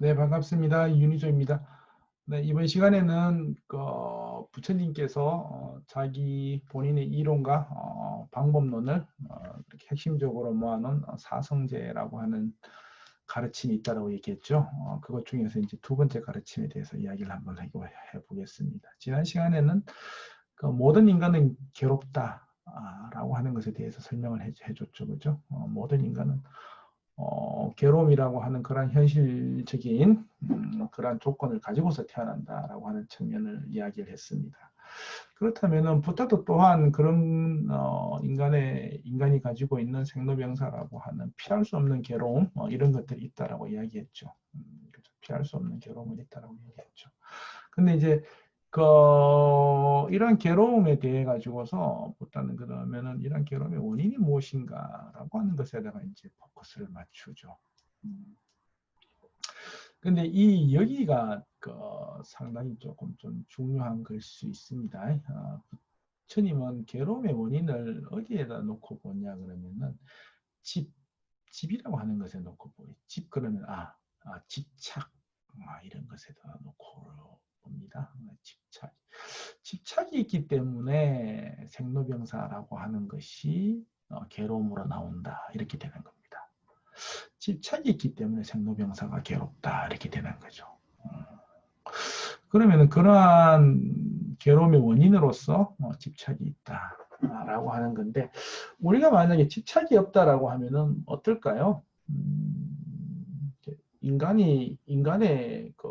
네, 반갑습니다. 윤희조입니다. 네, 이번 시간에는 부처님께서 자기 본인의 이론과 방법론을 이렇게 핵심적으로 모아놓은 사성제라고 하는 가르침이 있다고 얘기했죠. 그것 중에서 이제 두 번째 가르침에 대해서 이야기를 한번 해보겠습니다. 지난 시간에는 모든 인간은 괴롭다라고 하는 것에 대해서 설명을 해줬죠, 그죠? 모든 인간은 괴로움이라고 하는 그런 현실적인 그러한 조건을 가지고서 태어난다라고 하는 측면을 이야기를 했습니다. 그렇다면은 부타도 또한 그런 인간이 가지고 있는 생로병사라고 하는 피할 수 없는 괴로움 이런 것들이 있다라고 이야기했죠. 그렇죠? 피할 수 없는 괴로움이 있다라고 얘기했죠. 근데 이제 이런 괴로움에 대해 가지고서 보다는 그러면은 이런 괴로움의 원인이 무엇인가라고 하는 것에다가 이제 포커스를 맞추죠. 근데 이 여기가 상당히 조금 좀 중요한 걸 수 있습니다. 부처님은 괴로움의 원인을 어디에다 놓고 보냐 그러면은 집이라고 하는 것에 놓고 보요. 집 그러면 집착 이런 것에다 놓고 봅니다. 집착이 있기 때문에 생로병사라고 하는 것이 괴로움으로 나온다 이렇게 되는 겁니다. 집착이 있기 때문에 생로병사가 괴롭다 이렇게 되는 거죠. 그러면 그러한 괴로움의 원인으로서 집착이 있다라고 하는 건데 우리가 만약에 집착이 없다라고 하면은 어떨까요? 인간의 그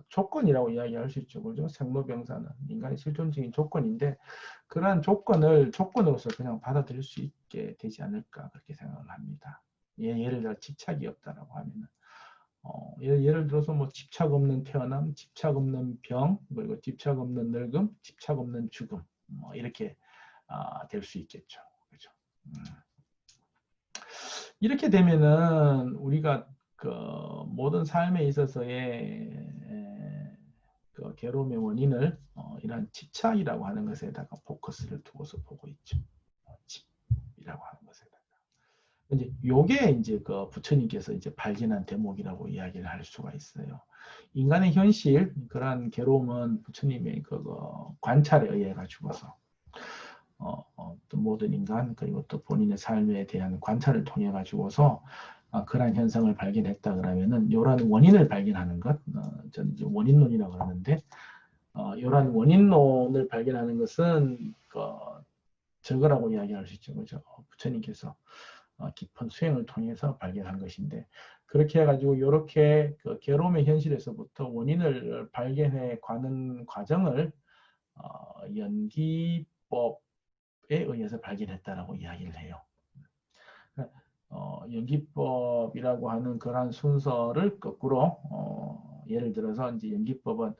조건이라고 이야기할 수 있죠. 그죠? 생로병사는 인간의 실존적인 조건인데 그러한 조건으로서 그냥 받아들일 수 있게 되지 않을까 그렇게 생각을 합니다. 예를 들어 집착이 없다라고 하면은 예를 들어서 뭐 집착 없는 태어남, 집착 없는 병, 그리고 집착 없는 늙음, 집착 없는 죽음, 뭐 이렇게 될 수 있겠죠. 그렇죠? 이렇게 되면은 우리가 그 모든 삶에 있어서의 그 괴로움의 원인을 이런 집착이라고 하는 것에다가 포커스를 두고서 보고 있죠. 집이라고 하는 것에다가. 이제 요게 이제 그 부처님께서 이제 발견한 대목이라고 이야기를 할 수가 있어요. 인간의 현실 그러한 괴로움은 부처님의 그 관찰에 의해 가지고서 또 모든 인간 그리고 또 본인의 삶에 대한 관찰을 통해 가지고서 그러한 현상을 발견했다 그러면은 이러한 원인을 발견하는 것, 저는 이제 원인론이라고 하는데 이러한 원인론을 발견하는 것은 저거라고 이야기할 수 있죠, 그죠? 부처님께서 깊은 수행을 통해서 발견한 것인데 그렇게 해가지고 이렇게 그 괴로움의 현실에서부터 원인을 발견해 가는 과정을 연기법에 의해서 발견했다라고 이야기를 해요. 연기법이라고 하는 그러한 순서를 거꾸로 예를 들어서 이제 연기법은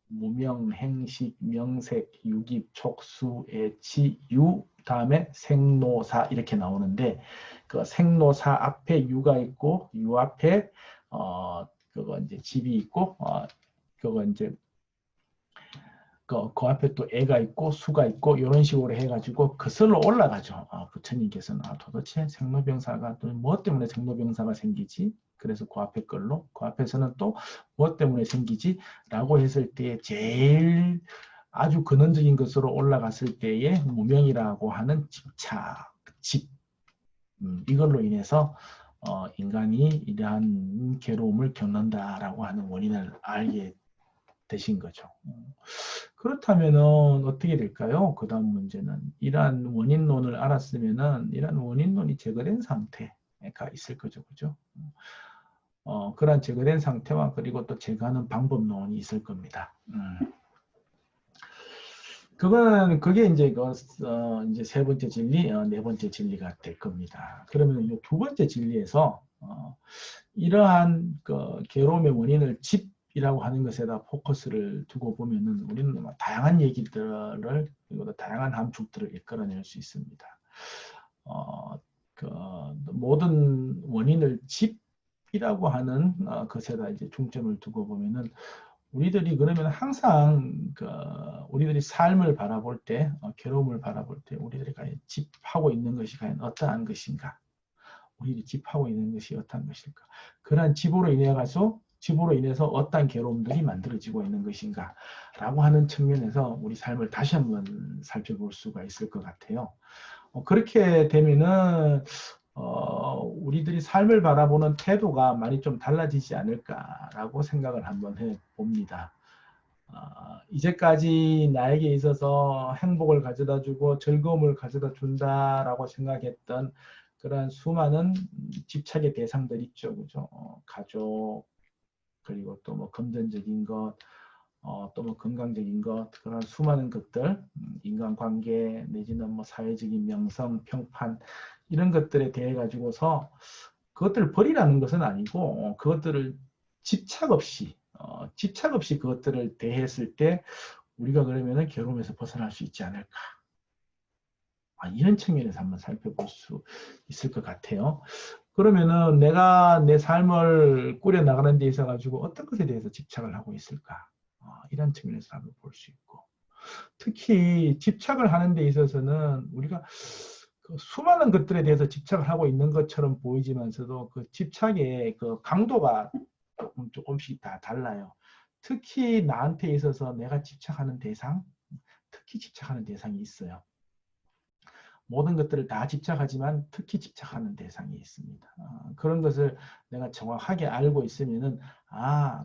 무명, 행식, 명색, 유깁, 촉수, 애치, 유 다음에 생노사 이렇게 나오는데 그 생노사 앞에 유가 있고 유 앞에 그거 이제 집이 있고 그거 이제 그 앞에 또 애가 있고 수가 있고 이런 식으로 해가지고 거슬러 올라가죠. 부처님께서는 도대체 생로병사가 또 뭐 때문에 생로병사가 생기지? 그래서 그 앞에 걸로 그 앞에서는 또 뭐 때문에 생기지? 라고 했을 때 제일 아주 근원적인 것으로 올라갔을 때의 무명이라고 하는 집착, 집 이걸로 인해서 인간이 이러한 괴로움을 겪는다라고 하는 원인을 알게 되신 거죠. 그렇다면은 어떻게 될까요? 그 다음 문제는 이러한 원인론을 알았으면은 이러한 원인론이 제거된 상태가 있을 거죠, 그죠? 그러한 제거된 상태와 그리고 또 제거하는 방법론이 있을 겁니다. 그게 이제 이제 세 번째 진리, 네 번째 진리가 될 겁니다. 그러면 이 두 번째 진리에서 이러한 그 괴로움의 원인을 집이라고 하는 것에다 포커스를 두고 보면은 우리는 다양한 얘기들을 그리고 다양한 함축들을 이끌어낼 수 있습니다. 그 모든 원인을 집이라고 하는 것에다 이제 중점을 두고 보면은 우리들이 그러면 항상 우리들이 삶을 바라볼 때, 괴로움을 바라볼 때 우리들이 과연 집하고 있는 것이 과연 어떠한 것인가? 우리들이 집하고 있는 것이 어떠한 것일까? 그러한 집으로 인해 가서 집으로 인해서 어떤 괴로움들이 만들어지고 있는 것인가 라고 하는 측면에서 우리 삶을 다시 한번 살펴볼 수가 있을 것 같아요. 그렇게 되면은 우리들이 삶을 바라보는 태도가 많이 좀 달라지지 않을까라고 생각을 한번 해봅니다. 이제까지 나에게 있어서 행복을 가져다 주고 즐거움을 가져다 준다라고 생각했던 그런 수많은 집착의 대상들 있죠. 그죠? 가족, 그리고 또 뭐 금전적인 것, 또 뭐 건강적인 것, 그런 수많은 것들, 인간관계 내지는 뭐 사회적인 명성, 평판 이런 것들에 대해 가지고서 그것들을 버리라는 것은 아니고 그것들을 집착 없이 그것들을 대했을 때 우리가 그러면은 괴로움에서 벗어날 수 있지 않을까. 이런 측면에서 한번 살펴볼 수 있을 것 같아요. 그러면은 내가 내 삶을 꾸려 나가는 데 있어 가지고 어떤 것에 대해서 집착을 하고 있을까? 이런 측면에서 한번 볼 수 있고, 특히 집착을 하는 데 있어서는 우리가 그 수많은 것들에 대해서 집착을 하고 있는 것처럼 보이지만서도 그 집착의 그 강도가 조금씩 다 달라요. 특히 나한테 있어서 내가 집착하는 대상, 특히 집착하는 대상이 있어요. 모든 것들을 다 집착하지만 특히 집착하는 대상이 있습니다. 그런 것을 내가 정확하게 알고 있으면은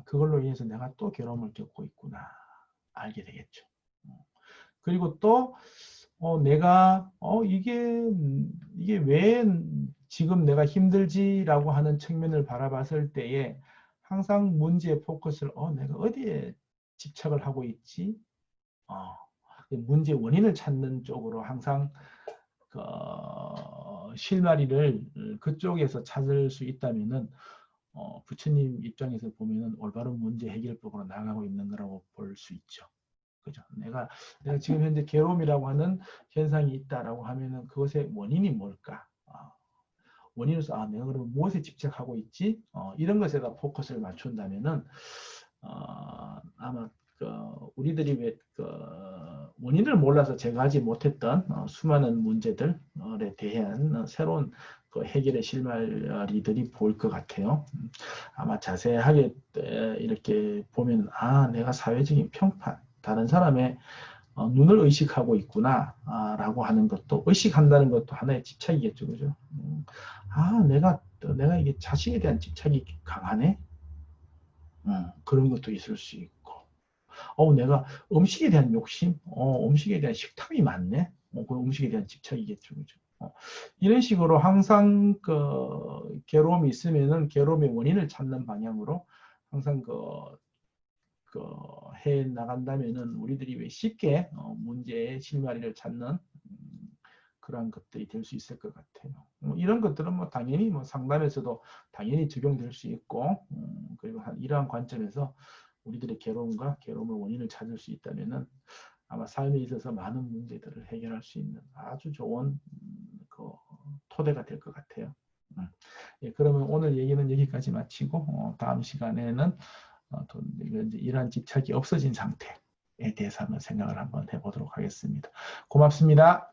그걸로 인해서 내가 또 괴로움을 겪고 있구나 알게 되겠죠. 그리고 또 내가 이게 왜 지금 내가 힘들지라고 하는 측면을 바라봤을 때에 항상 문제의 포커스를 내가 어디에 집착을 하고 있지? 문제 원인을 찾는 쪽으로 항상 실마리를 그쪽에서 찾을 수 있다면은 부처님 입장에서 보면은 올바른 문제 해결법으로 나아가고 있는 거라고 볼 수 있죠. 그죠? 내가 지금 현재 괴로움이라고 하는 현상이 있다라고 하면은 그것의 원인이 뭘까? 원인으로서 내가 그러면 무엇에 집착하고 있지? 이런 것에다 포커스를 맞춘다면은 아마 우리들이 왜 원인을 몰라서 제거하지 못했던 수많은 문제들에 대한 새로운 해결의 실마리들이 보일 것 같아요. 아마 자세하게 이렇게 보면 내가 사회적인 평판, 다른 사람의 눈을 의식하고 있구나 라고 하는 것도, 의식한다는 것도 하나의 집착이겠죠. 그죠? 내가 이게 자신에 대한 집착이 강하네? 그런 것도 있을 수 있고, 내가 음식에 대한 욕심, 음식에 대한 식탐이 많네? 그 음식에 대한 집착이겠죠. 그죠? 이런 식으로 항상 괴로움이 있으면은 괴로움의 원인을 찾는 방향으로 항상 해 나간다면은 우리들이 왜 쉽게 문제의 실마리를 찾는 그러한 것들이 될 수 있을 것 같아요. 이런 것들은 뭐 당연히 뭐 상담에서도 당연히 적용될 수 있고, 그리고 이러한 관점에서 우리들의 괴로움과 괴로움의 원인을 찾을 수 있다면은 아마 삶에 있어서 많은 문제들을 해결할 수 있는 아주 좋은 토대가 될 것 같아요. 예, 그러면 오늘 얘기는 여기까지 마치고 다음 시간에는 이러한 집착이 없어진 상태에 대해서 한번 생각을 한번 해보도록 하겠습니다. 고맙습니다.